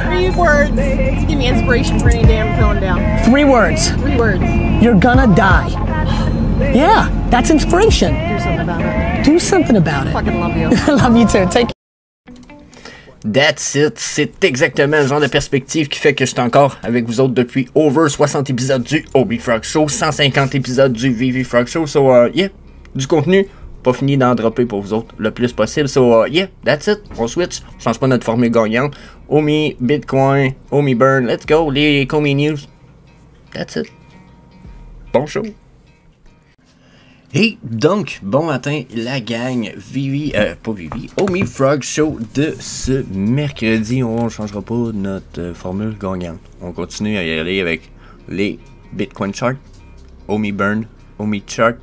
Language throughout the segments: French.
Three words to give me inspiration for any day I'm feeling down. 3 words. 3 words. You're gonna die. Yeah, that's inspiration. Do something about it. Do something about it. Fucking love you. Love you too. Take care. That's it, c'est exactement le genre de perspective qui fait que je suis encore avec vous autres depuis over 60 épisodes du Obi Frog Show, 150 épisodes du VV Frog Show, so yeah, du contenu, pas fini d'en dropper pour vous autres le plus possible, so yeah, that's it, on switch, on change pas notre formule gagnante, Omi, Bitcoin, Omi Burn, let's go, les Comey News, that's it, bon show. Et donc, bon matin, la gang, pas Vivi, Omi Frog Show de ce mercredi. On ne changera pas notre formule gagnante. On continue à y aller avec les Bitcoin Chart, Omi Burn, Omi Chart,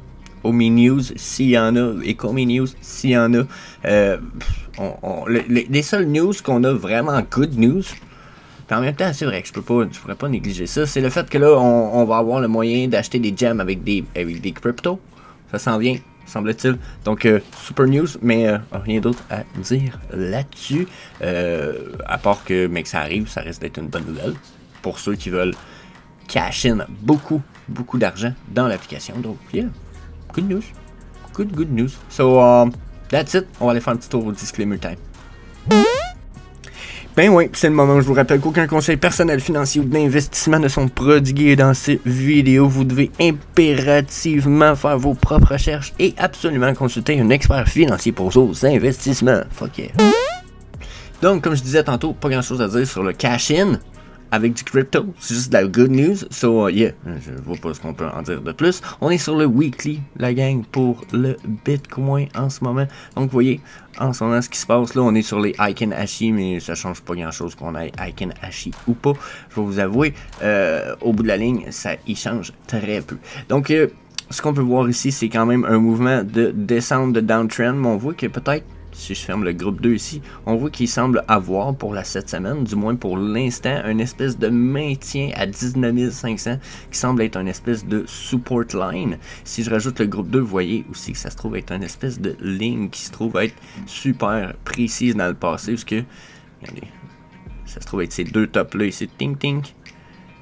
Omi News, s'il y en a, et Comey News, s'il y en a. Les seules news qu'on a vraiment good news, puis en même temps, c'est vrai que je pourrais pas négliger ça, c'est le fait que là, on va avoir le moyen d'acheter des gems avec des cryptos. Ça s'en vient, semble-t-il. Donc, super news, mais rien d'autre à dire là-dessus. À part que ça arrive, ça risque d'être une bonne nouvelle. Pour ceux qui veulent cash in beaucoup d'argent dans l'application. Donc, yeah, good news. Good news. So, that's it. On va aller faire un petit tour au disclaimer time. Ben oui, c'est le moment où je vous rappelle qu'aucun conseil personnel, financier ou d'investissement ne sont prodigués dans ces vidéos. Vous devez impérativement faire vos propres recherches et absolument consulter un expert financier pour vos investissements. Fuck yeah. Donc, comme je disais tantôt, pas grand chose à dire sur le cash-in avec du crypto. C'est juste de la good news. So, yeah, je vois pas ce qu'on peut en dire de plus. On est sur le weekly, la gang, pour le Bitcoin en ce moment. Donc, vous voyez, en ce moment, ce qui se passe là, on est sur les Heiken Ashi, mais ça change pas grand chose qu'on ait Heiken Ashi ou pas. Je vais vous avouer, au bout de la ligne, ça y change très peu. Donc, ce qu'on peut voir ici, c'est quand même un mouvement de descente de downtrend, mais on voit que peut-être, si je ferme le groupe 2 ici, on voit qu'il semble avoir pour cette semaine, du moins pour l'instant, une espèce de maintien à 19 500 qui semble être une espèce de support line. Si je rajoute le groupe 2, vous voyez aussi que ça se trouve être une espèce de ligne qui se trouve être super précise dans le passé, parce que, regardez, ça se trouve être ces deux tops là ici, ting ting.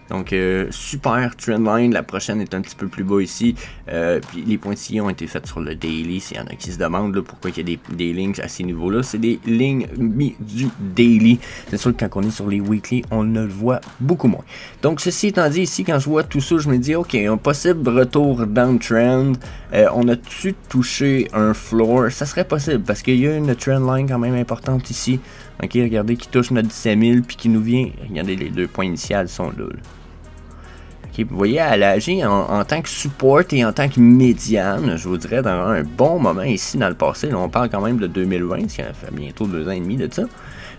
Donc, super trendline. La prochaine est un petit peu plus bas ici. Puis les pointillés ont été faits sur le daily. S'il y en a qui se demandent là, pourquoi il y a des lignes à ces niveaux-là, c'est des lignes du daily. C'est sûr que quand on est sur les weekly, on ne le voit beaucoup moins. Donc, ceci étant dit, ici, quand je vois tout ça, je me dis, OK, un possible retour downtrend. On a-tu touché un floor? Ça serait possible parce qu'il y a une trendline quand même importante ici. OK, regardez, qui touche notre 17 000 puis qui nous vient. Regardez, les deux points initiales sont là. Okay, vous voyez, elle agit en tant que support et en tant que médiane, je vous dirais, dans un bon moment ici dans le passé. Là, on parle quand même de 2020, ça fait bientôt 2 ans et demi de ça.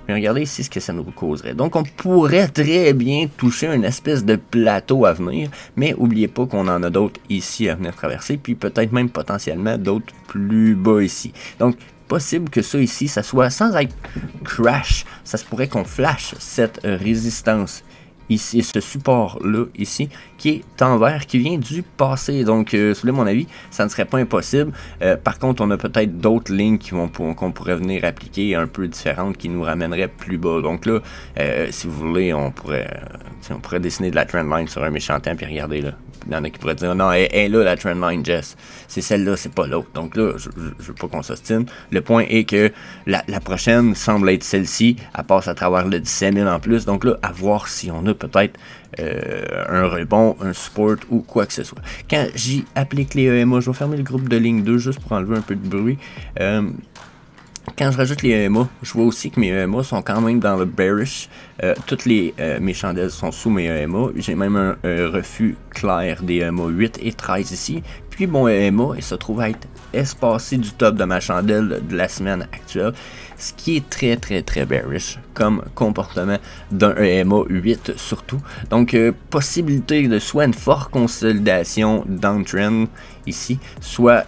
Mais regardez ici ce que ça nous causerait. Donc, on pourrait très bien toucher une espèce de plateau à venir, mais n'oubliez pas qu'on en a d'autres ici à venir traverser, puis peut-être même potentiellement d'autres plus bas ici. Donc, possible que ça ici, ça soit sans être crash, ça se pourrait qu'on flash cette résistance ici, ce support-là, ici, qui est en vert, qui vient du passé. Donc, selon mon avis, ça ne serait pas impossible. Par contre, on a peut-être d'autres lignes qu'on pourrait venir appliquer un peu différentes, qui nous ramèneraient plus bas. Donc là, si vous voulez, on pourrait dessiner de la trendline sur un méchant temps, puis regardez là. Il y en a qui pourraient dire, non, elle est là, la trendline, Jess. C'est celle-là, c'est pas l'autre. Donc là, je veux pas qu'on s'ostine. Le point est que la prochaine semble être celle-ci. Elle passe à travers le 17 000 en plus. Donc là, à voir si on a peut-être un rebond, un support ou quoi que ce soit. Quand j'y applique les EMA, je vais fermer le groupe de ligne 2 juste pour enlever un peu de bruit. Quand je rajoute les EMA, je vois aussi que mes EMA sont quand même dans le bearish. Toutes mes chandelles sont sous mes EMA. J'ai même un refus clair des EMA 8 et 13 ici. Puis mon EMA, il se trouve à être espacé du top de ma chandelle de la semaine actuelle. Ce qui est très bearish comme comportement d'un EMA 8 surtout. Donc, possibilité de soit une forte consolidation downtrend ici, soit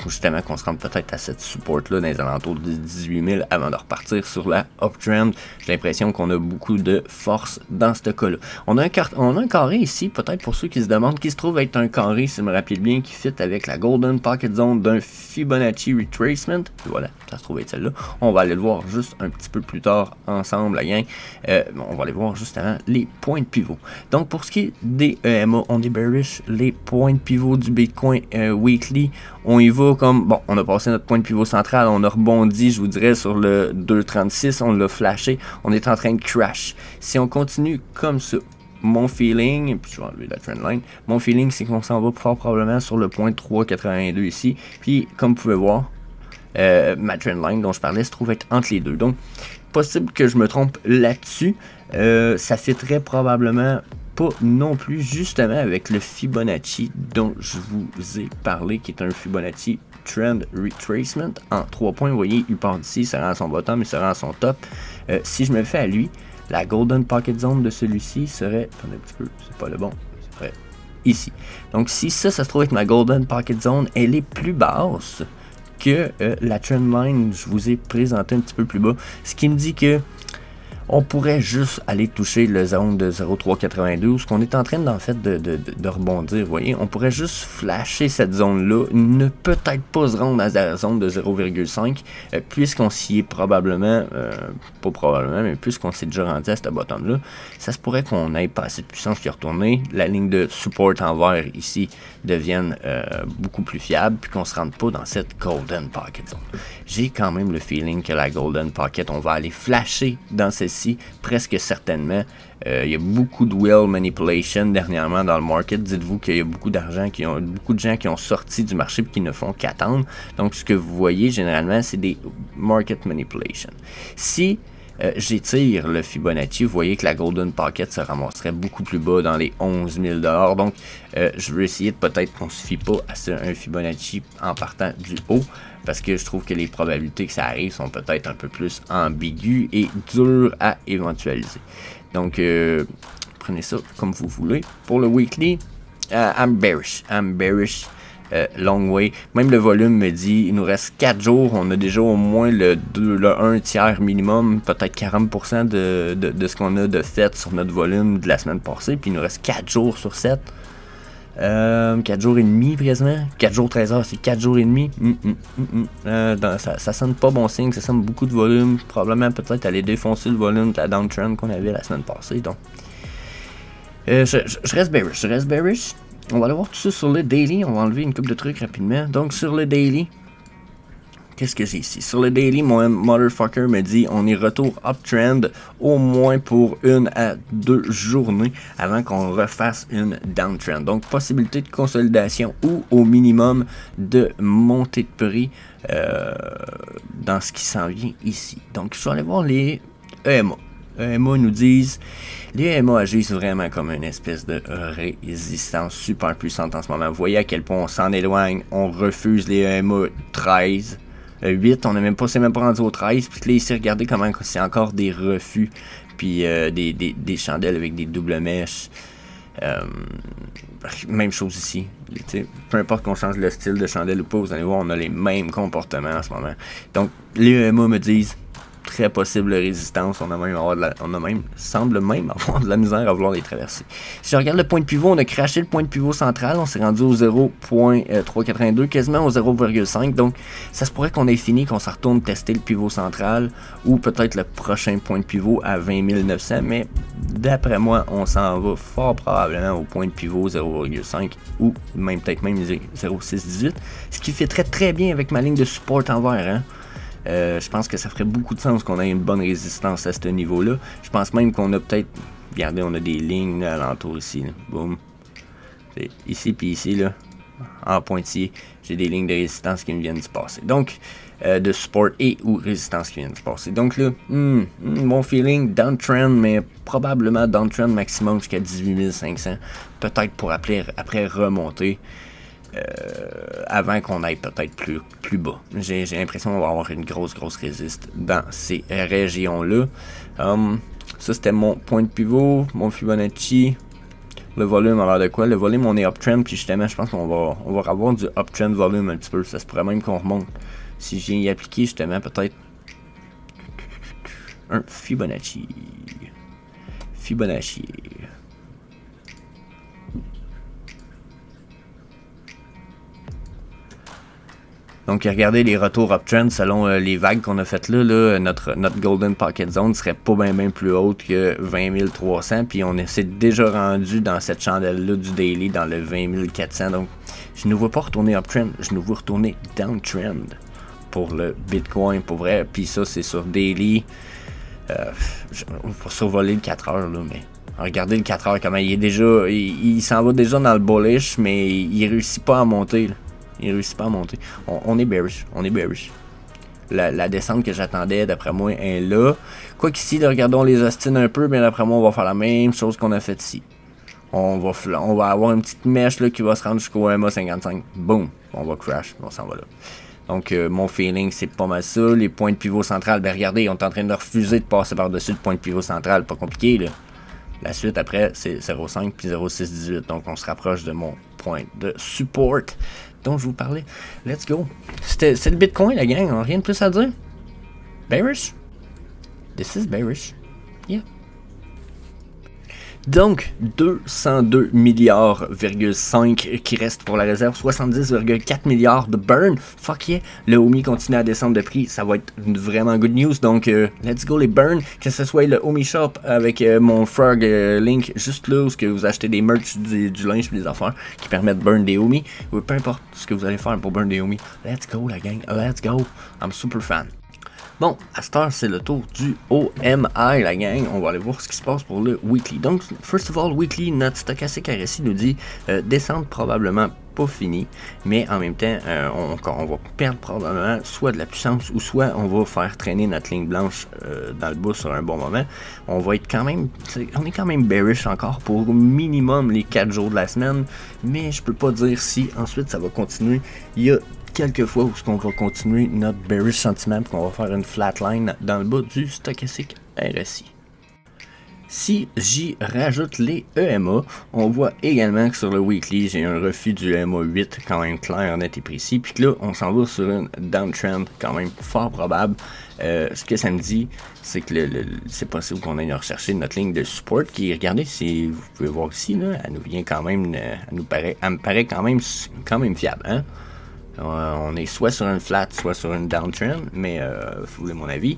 justement qu'on se rende peut-être à cette support-là dans les alentours de 18 000 avant de repartir sur la uptrend. J'ai l'impression qu'on a beaucoup de force dans ce cas-là. On a un carré ici, peut-être pour ceux qui se demandent, qui se trouve être un carré, si je me rappelle bien, qui fit avec la Golden Pocket Zone d'un Fibonacci Retracement. Et voilà, ça se trouve être celle-là. On on va aller le voir juste un petit peu plus tard ensemble, la gang. On va aller voir juste avant les points de pivot. Donc, pour ce qui est des EMA, on est bearish. Les points de pivot du Bitcoin weekly, on y va comme, bon, on a passé notre point de pivot central, on a rebondi, je vous dirais, sur le 2,36, on l'a flashé, on est en train de crash. Si on continue comme ça, mon feeling, puis je vais enlever la trendline, mon feeling c'est qu'on s'en va fort probablement sur le point 3,82 ici, puis comme vous pouvez voir, ma trendline dont je parlais se trouve être entre les deux. Donc, possible que je me trompe là-dessus, ça fitterait probablement pas non plus justement avec le Fibonacci dont je vous ai parlé, qui est un Fibonacci Trend Retracement en 3 points. Vous voyez, il part d'ici, il se rend à son bottom, il se rend à son top. Si je me fais à lui, la Golden Pocket Zone de celui-ci serait, attendez un petit peu, c'est pas le bon, ce serait ici. Donc si ça se trouve être ma Golden Pocket Zone, elle est plus basse que la trendline je vous ai présenté un petit peu plus bas, ce qui me dit que on pourrait juste aller toucher le zone de 0,392, qu'on est en train d'en fait de rebondir, vous voyez, on pourrait juste flasher cette zone-là, ne peut-être pas se rendre à la zone de 0,5, puisqu'on s'y est probablement, pas probablement, mais puisqu'on s'est déjà rendu à ce bottom-là, ça se pourrait qu'on ait pas assez de puissance qui est retournée, la ligne de support en vert ici devienne beaucoup plus fiable, puis qu'on se rende pas dans cette Golden Pocket Zone. J'ai quand même le feeling que la Golden Pocket, on va aller flasher dans celle-ci, presque certainement. Il y a beaucoup de whale manipulation dernièrement dans le market. Dites-vous qu'il y a beaucoup d'argent, beaucoup de gens qui ont sorti du marché et qui ne font qu'attendre. Donc ce que vous voyez généralement, c'est des market manipulation. Si j'étire le Fibonacci, vous voyez que la Golden Pocket se ramasserait beaucoup plus bas dans les 11 000 $. Donc je veux essayer de peut-être qu'on ne se fie pas à un Fibonacci en partant du haut, parce que je trouve que les probabilités que ça arrive sont peut-être un peu plus ambiguës et dures à éventualiser. Donc, prenez ça comme vous voulez. Pour le weekly, I'm bearish. Long way. Même le volume me dit, il nous reste 4 jours. On a déjà au moins le 1 tiers minimum, peut-être 40% de ce qu'on a de fait sur notre volume de la semaine passée. Puis il nous reste 4 jours sur 7. 4 jours et demi présentement, 4 jours 13 heures, c'est 4 jours et demi. Ça sonne pas bon signe, ça sonne beaucoup de volume, probablement peut-être aller défoncer le volume de la downtrend qu'on avait la semaine passée. Donc je reste bearish, on va aller voir tout ça sur le daily, on va enlever une couple de trucs rapidement. Donc sur le daily, qu'est-ce que j'ai ici? Sur le daily, mon motherfucker me dit on est retour uptrend au moins pour 1 à 2 journées avant qu'on refasse une downtrend. Donc possibilité de consolidation ou au minimum de montée de prix dans ce qui s'en vient ici. Donc je vais aller voir les EMA. EMA nous disent, les EMA agissent vraiment comme une espèce de résistance super puissante en ce moment. Vous voyez à quel point on s'en éloigne, on refuse les EMA 13. 8, on n'est même pas rendu au 13, puis là ici regardez comment c'est encore des refus, puis des chandelles avec des doubles mèches, même chose ici, peu importe qu'on change le style de chandelle ou pas, vous allez voir on a les mêmes comportements en ce moment. Donc les EMA me disent très possible résistance, semble même avoir de la misère à vouloir les traverser. Si je regarde le point de pivot, on a craché le point de pivot central, on s'est rendu au 0.382, quasiment au 0.5, donc ça se pourrait qu'on ait fini, qu'on s'en retourne tester le pivot central, ou peut-être le prochain point de pivot à 20 900, mais d'après moi, on s'en va fort probablement au point de pivot 0.5, ou peut-être même 0.618, ce qui fait très bien avec ma ligne de support en vert, hein. Je pense que ça ferait beaucoup de sens qu'on ait une bonne résistance à ce niveau-là. Je pense même qu'on a peut-être... Regardez, on a des lignes là, alentour ici. Là. Boum. Ici puis ici, là, en pointillé, j'ai des lignes de résistance qui me viennent de se passer. Donc, de support et ou résistance qui viennent de se passer. Donc là, mon feeling, downtrend, mais probablement downtrend maximum jusqu'à 18 500. Peut-être pour après remonter. Avant qu'on aille peut-être plus bas. J'ai l'impression qu'on va avoir une grosse résiste dans ces régions-là. Ça, c'était mon point de pivot, mon Fibonacci. Le volume a l'air de quoi? Le volume, on est uptrend, puis justement, je pense qu'on va avoir du uptrend volume un petit peu. Ça se pourrait même qu'on remonte. Si je viens y appliquer, justement, peut-être un Fibonacci. Donc regardez les retours uptrend selon les vagues qu'on a faites là, notre Golden Pocket Zone serait pas bien plus haute que 20 300, puis on s'est déjà rendu dans cette chandelle-là du daily dans le 20 400. Donc je ne vois pas retourner uptrend, je ne vois retourner downtrend pour le Bitcoin, pour vrai. Puis ça, c'est sur daily. Pour survoler le 4 heures, là, mais regardez le 4 heures, comment il est déjà. Il s'en va déjà dans le bullish, mais il réussit pas à monter. Là. Il réussit pas à monter. On est bearish. On est bearish. La descente que j'attendais, d'après moi, est là. Quoi qu'ici, regardons les ostines un peu, mais d'après moi, on va faire la même chose qu'on a fait ici. On va avoir une petite mèche là, qui va se rendre jusqu'au MA 55. Boom! On va crash. On s'en va là. Donc, mon feeling, c'est pas mal ça. Les points de pivot central, ben regardez, on est en train de refuser de passer par-dessus le point de pivot central. Pas compliqué, là. La suite, après, c'est 0,5 puis 0,618. Donc, on se rapproche de mon point de support dont je vous parlais. Let's go. C'est le Bitcoin, la gang. Rien de plus à dire. Bearish. This is bearish. Yeah. Donc, 202 milliards,5 qui reste pour la réserve, 70,4 milliards de burn. Fuck yeah, le Omi continue à descendre de prix, ça va être vraiment good news. Donc, let's go les burn, que ce soit le Omi Shop avec mon Frog link juste là où vous achetez des merch, du linge et des affaires qui permettent de burn des Omi, ou peu importe ce que vous allez faire pour burn des Omi. Let's go la gang, let's go, I'm super fan. Bon, à cette heure, c'est le tour du OMI, la gang. On va aller voir ce qui se passe pour le weekly. Donc, first of all, weekly, notre stochastic RSI nous dit descente probablement pas finie, mais en même temps, on va perdre probablement soit de la puissance ou soit on va faire traîner notre ligne blanche dans le bas sur un bon moment. On va être quand même, on est quand même bearish encore pour minimum les 4 jours de la semaine, mais je peux pas dire si ensuite ça va continuer. Il y a quelques fois où on va continuer notre bearish sentiment, qu'on va faire une flatline dans le bas du stochastic RSI. Si j'y rajoute les EMA, on voit également que sur le weekly, j'ai un refus du EMA 8 quand même clair, net et précis, puis que là, on s'en va sur une downtrend quand même fort probable. Ce que ça me dit, c'est que c'est possible qu'on aille rechercher notre ligne de support qui, regardez, si vous pouvez voir ici, là, elle nous vient quand même, elle me paraît quand même fiable, hein? On est soit sur une flat, soit sur une downtrend, mais vous voulez mon avis.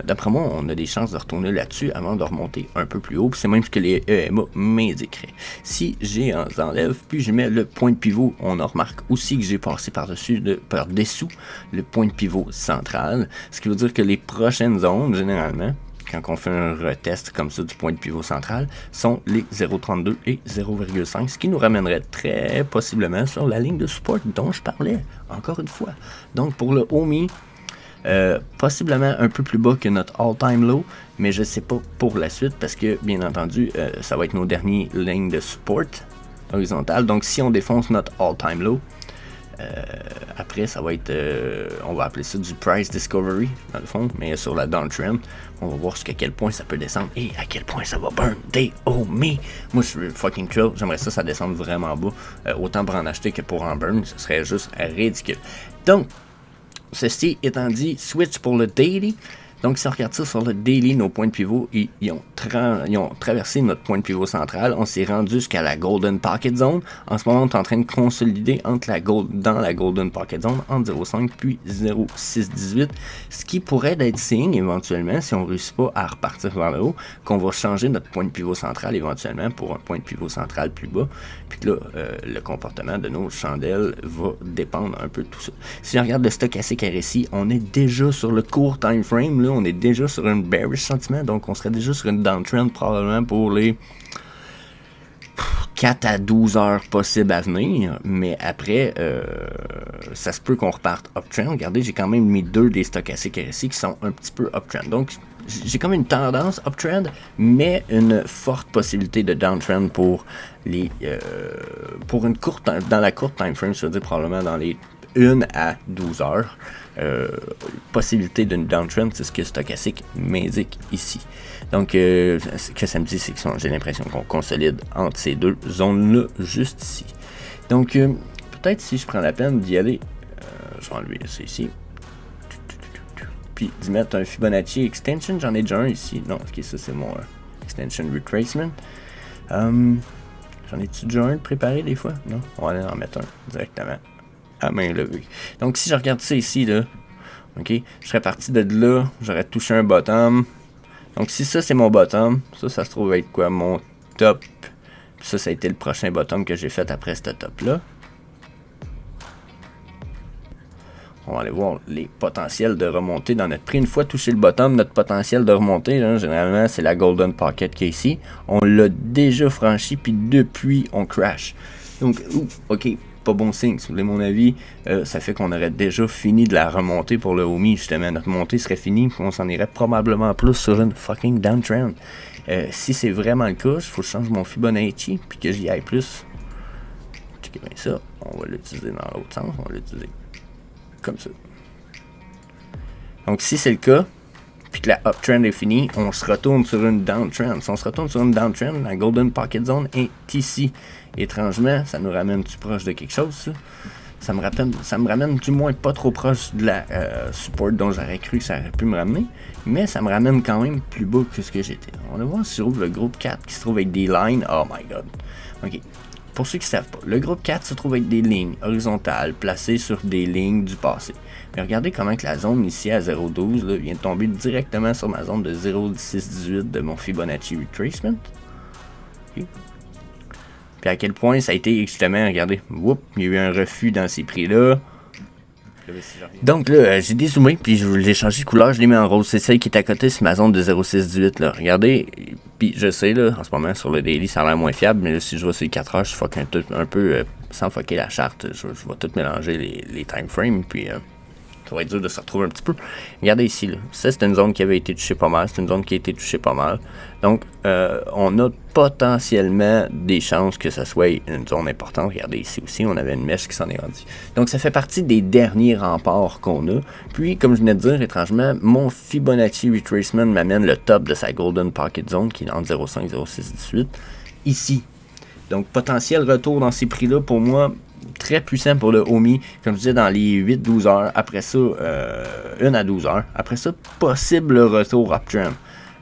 D'après moi, on a des chances de retourner là-dessus avant de remonter un peu plus haut. C'est même ce que les EMA m'indiqueraient. Si j'enlève, puis je mets le point de pivot, on en remarque aussi que j'ai passé par-dessous le point de pivot central. Ce qui veut dire que les prochaines zones, généralement, quand on fait un retest comme ça du point de pivot central, sont les 0,32 et 0,5, ce qui nous ramènerait très possiblement sur la ligne de support dont je parlais, encore une fois. Donc pour le OMI, possiblement un peu plus bas que notre all-time low, mais je ne sais pas pour la suite parce que, bien entendu, ça va être nos dernières lignes de support horizontales. Donc si on défonce notre all-time low, après ça va être on va appeler ça du price discovery dans le fond, mais sur la downtrend on va voir jusqu'à quel point ça peut descendre et à quel point ça va burn des OMI. Moi je suis fucking chill, j'aimerais ça descende vraiment bas, autant pour en acheter que pour en burn, ce serait juste ridicule. Donc ceci étant dit, switch pour le daily. Donc, si on regarde ça sur le daily, nos points de pivot, ils ont traversé notre point de pivot central. On s'est rendu jusqu'à la Golden Pocket Zone. En ce moment, on est en train de consolider dans la Golden Pocket Zone entre 0,5 puis 0,618. Ce qui pourrait être signe éventuellement, si on ne réussit pas à repartir vers le haut, qu'on va changer notre point de pivot central éventuellement pour un point de pivot central plus bas. Puis que là, le comportement de nos chandelles va dépendre un peu de tout ça. Si on regarde le stochastic RSI, on est déjà sur le court time frame. Là, on est déjà sur une bearish sentiment, donc on serait déjà sur une downtrend probablement pour les 4 à 12 heures possibles à venir, mais après ça se peut qu'on reparte uptrend. Regardez, j'ai quand même mis 2 des stochastiques RSI qui sont un petit peu uptrend, donc j'ai comme une tendance uptrend, mais une forte possibilité de downtrend pour les pour une courte, dans la courte time frame, c'est-à-dire probablement dans les 1 à 12 heures. Possibilité d'une downtrend, c'est ce que stochastique m'indique ici. Donc, ce que ça me dit, c'est que j'ai l'impression qu'on consolide entre ces deux zones-là, juste ici. Donc, peut-être si je prends la peine d'y aller, je vais enlever ça ici. Puis d'y mettre un Fibonacci Extension, j'en ai déjà un ici. Non, ok, ça c'est mon Extension Retracement. J'en ai-tu déjà un de préparé des fois? Non, on va aller en mettre un directement. à main levée. Donc si je regarde ça ici, là, ok, je serais parti de là, j'aurais touché un bottom. Donc si ça c'est mon bottom, ça se trouve être quoi, mon top. Puis ça a été le prochain bottom que j'ai fait après ce top là. On va aller voir les potentiels de remontée dans notre prix. Une fois touché le bottom, notre potentiel de remontée, là, généralement, c'est la Golden Pocket qui est ici. On l'a déjà franchi, puis depuis, on crash. Donc, ok, pas bon signe. Si vous voulez mon avis, ça fait qu'on aurait déjà fini de la remontée pour le OMI, justement. Notre montée serait finie, puis on s'en irait probablement plus sur une fucking downtrend. Si c'est vraiment le cas, il faut que je change mon Fibonacci, puis que j'y aille plus. Checkez bien ça. On va l'utiliser dans l'autre sens. On va l'utiliser comme ça. Donc si c'est le cas, puis que la uptrend est finie, on se retourne sur une downtrend. Si on se retourne sur une downtrend, la Golden Pocket Zone est ici. Étrangement, ça nous ramène-tu proche de quelque chose, ça? Ça me ramène du moins pas trop proche de la support dont j'aurais cru que ça aurait pu me ramener, mais ça me ramène quand même plus bas que ce que j'étais. On va voir si j'ouvre le groupe 4 qui se trouve avec des lines. Oh my god. Ok. Pour ceux qui ne savent pas, le groupe 4 se trouve avec des lignes horizontales placées sur des lignes du passé. Mais regardez comment que la zone ici à 0,12 vient de tomber directement sur ma zone de 0,618 de mon Fibonacci Retracement. Okay. Puis à quel point ça a été justement, regardez, whoop, il y a eu un refus dans ces prix-là. Donc là, j'ai dézoomé, puis je l'ai changé de couleur, je l'ai mis en rose. C'est celle qui est à côté sur ma zone de 0,618 là. Regardez, puis je sais là, en ce moment sur le daily ça a l'air moins fiable, mais là si je vois sur les 4 heures, je fuck un peu sans fucker la charte, je vais tout mélanger les time frames, puis ça va être dur de se retrouver un petit peu. Regardez ici, là. Ça c'est une zone qui avait été touchée pas mal, c'est une zone qui a été touchée pas mal. Donc on a potentiellement des chances que ça soit une zone importante. Regardez ici aussi, on avait une mèche qui s'en est rendue. Donc ça fait partie des derniers remparts qu'on a. Puis comme je venais de dire, étrangement, mon Fibonacci Retracement m'amène le top de sa Golden Pocket Zone qui est entre 0,5 et 0,618 ici. Donc potentiel retour dans ces prix-là pour moi. Très puissant pour le OMI, comme je disais, dans les 8-12 heures. Après ça, 1 à 12 heures. Après ça, possible retour uptrend.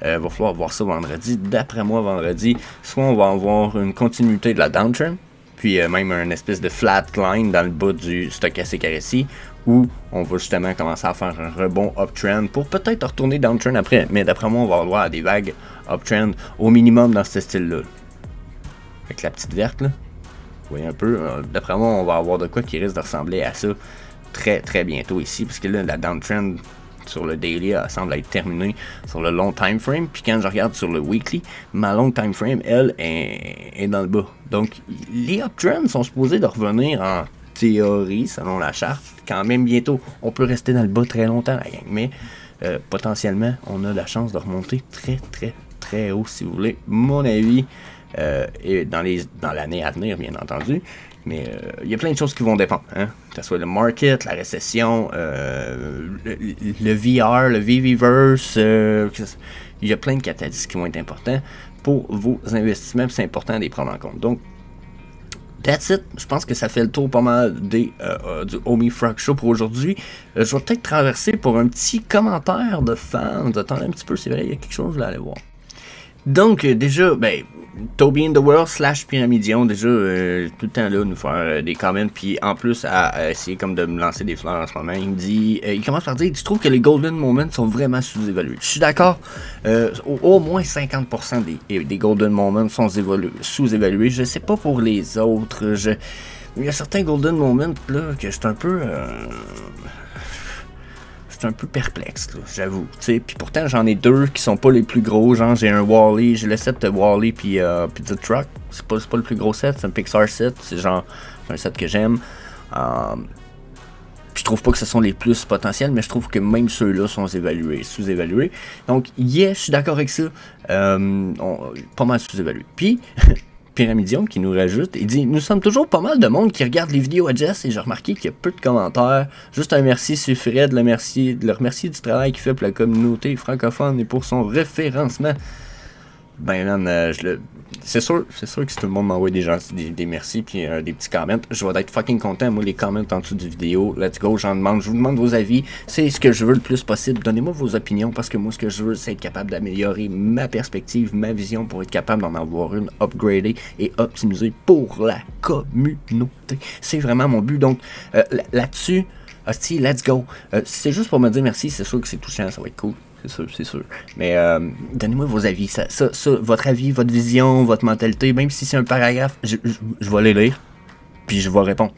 Va falloir voir ça vendredi. D'après moi, vendredi, soit on va avoir une continuité de la downtrend, puis même une espèce de flat line dans le bas du stochastique RSI, où on va justement commencer à faire un rebond uptrend pour peut-être retourner downtrend après. Mais d'après moi, on va avoir droit à des vagues uptrend au minimum dans ce style-là. Avec la petite verte, là. Vous voyez un peu, d'après moi, on va avoir de quoi qui risque de ressembler à ça très très bientôt ici, parce que là, la downtrend sur le daily elle semble être terminée sur le long time frame, puis quand je regarde sur le weekly, ma long time frame, elle, est dans le bas. Donc, les uptrends sont supposés de revenir en théorie, selon la charte, quand même bientôt. On peut rester dans le bas très longtemps, la gang, mais potentiellement, on a la chance de remonter très très très haut, si vous voulez. Mon avis, et dans l'année à venir, bien entendu. Mais il y a plein de choses qui vont dépendre. Hein? Que ce soit le market, la récession, le VR, le VVverse. Il y a plein de catalystes qui vont être importants pour vos investissements. C'est important de les prendre en compte. Donc, that's it. Je pense que ça fait le tour pas mal du OMI Frog Show pour aujourd'hui. Je vais peut-être traverser pour un petit commentaire de fans. Attendez un petit peu, c'est vrai, il y a quelque chose, je vais aller voir. Donc, déjà, ben, Toby in the World / Pyramidion, déjà, tout le temps là, nous faire des comments, puis en plus, à essayer comme de me lancer des fleurs en ce moment. Il me dit, il commence par dire, tu trouves que les Golden Moments sont vraiment sous-évalués? Je suis d'accord, au moins 50% des Golden Moments sont sous-évalués. Je sais pas pour les autres, il y a certains Golden Moments là, que je suis un peu... un peu perplexe, j'avoue. Puis pourtant, j'en ai deux qui sont pas les plus gros. Genre, j'ai un Wall-E, j'ai le set de Wall-E puis Pizza Truck. C'est pas le plus gros set, c'est un Pixar set. C'est genre un set que j'aime. Puis je trouve pas que ce sont les plus potentiels, mais je trouve que même ceux-là sont sous-évalués. Donc, je suis d'accord avec ça. Pas mal sous-évalués. Puis... Pyramidion qui nous rajoute, il dit « Nous sommes toujours pas mal de monde qui regarde les vidéos à Jess et j'ai remarqué qu'il y a peu de commentaires. Juste un merci suffirait de le remercier du travail qu'il fait pour la communauté francophone et pour son référencement. » ben man, c'est sûr que si tout le monde m'envoie des merci puis des petits comments, je vais être fucking content. Moi, les comments en dessous du vidéo, let's go, je vous demande vos avis. C'est ce que je veux le plus possible. Donnez-moi vos opinions parce que moi, ce que je veux, c'est être capable d'améliorer ma perspective, ma vision pour être capable d'en avoir une upgradée et optimisée pour la communauté. C'est vraiment mon but. Donc, là-dessus, hostie, let's go. C'est juste pour me dire merci, c'est sûr que c'est touchant, ça va être cool. C'est sûr. Mais donnez-moi vos avis. Ça, votre avis, votre vision, votre mentalité, même si c'est un paragraphe, je vais les lire. Puis je vais répondre.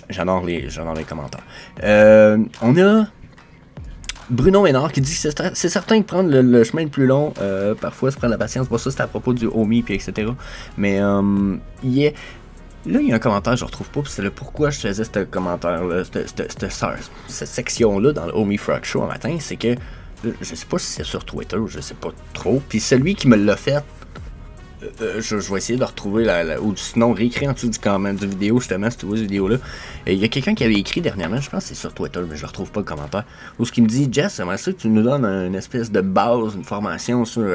J'adore les commentaires. On a Bruno Ménard qui dit que c'est certain que prendre le chemin le plus long, parfois se prendre la patience. Bon, ça, c'est à propos du homie, puis etc. Mais là, il y a un commentaire, je ne retrouve pas, puis c'est le pourquoi je faisais ce commentaire-là, cette section-là dans le Homie Frog Show un matin, c'est que je sais pas si c'est sur Twitter, je sais pas trop. Puis celui qui me l'a fait, je vais essayer de retrouver ou sinon réécrire en dessous du comment du vidéo, justement, si tu vois cette vidéo-là. Il y a quelqu'un qui avait écrit dernièrement, je pense que c'est sur Twitter, mais je retrouve pas le commentaire, où ce qui me dit, Jess, j'aimerais ça que tu nous donnes une espèce de base, une formation sur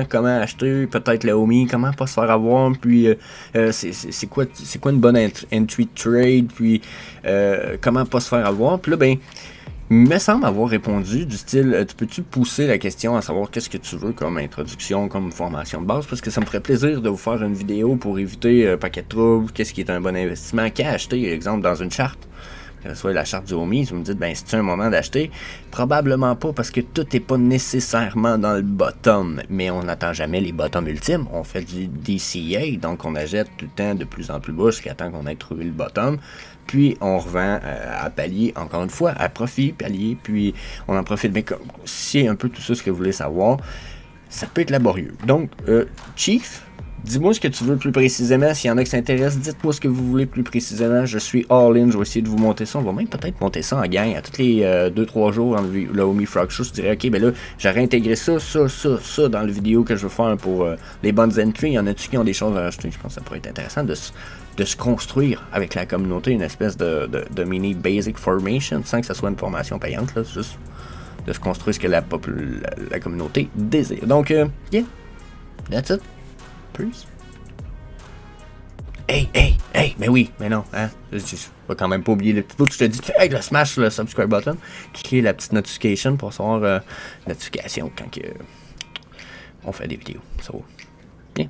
comment acheter peut-être le homie, comment pas se faire avoir, puis c'est quoi une bonne entry trade, puis comment pas se faire avoir. Puis là, ben, il me semble avoir répondu du style, tu peux-tu pousser la question à savoir qu'est-ce que tu veux comme introduction, comme formation de base, parce que ça me ferait plaisir de vous faire une vidéo pour éviter un paquet de troubles, qu'est-ce qui est un bon investissement, qu'à acheter, exemple, dans une charte. Soit la charte du homie, vous me dites, ben, c'est un moment d'acheter? Probablement pas, parce que tout n'est pas nécessairement dans le bottom, mais on n'attend jamais les bottoms ultimes. On fait du DCA, donc on achète tout le temps de plus en plus bas jusqu'à temps qu'on ait trouvé le bottom. Puis on revend à palier, encore une fois, à profit, palier, puis on en profite. Mais comme c'est un peu tout ça ce que vous voulez savoir, ça peut être laborieux. Donc, Chief, dis-moi ce que tu veux plus précisément. S'il y en a qui s'intéressent, dites-moi ce que vous voulez plus précisément. Je suis all-in, je vais essayer de vous monter ça. On va même peut-être monter ça en gang à tous les 2-3 jours dans le Homie Frog Show. Je dirais, ok, ben là, j'ai réintégré ça dans le vidéo que je veux faire pour les bonnes entries. Il y en a-tu qui ont des choses à rajouter? Je pense que ça pourrait être intéressant de se construire avec la communauté une espèce de mini basic formation sans que ça soit une formation payante, là, juste de se construire ce que la communauté désire. Donc, yeah, that's it. Peace. Hey, mais oui, mais non, hein, je vais quand même pas oublier le petit bout que je te dis, hey, le smash le subscribe button, cliquez la petite notification pour recevoir notification quand on fait des vidéos. So, yeah.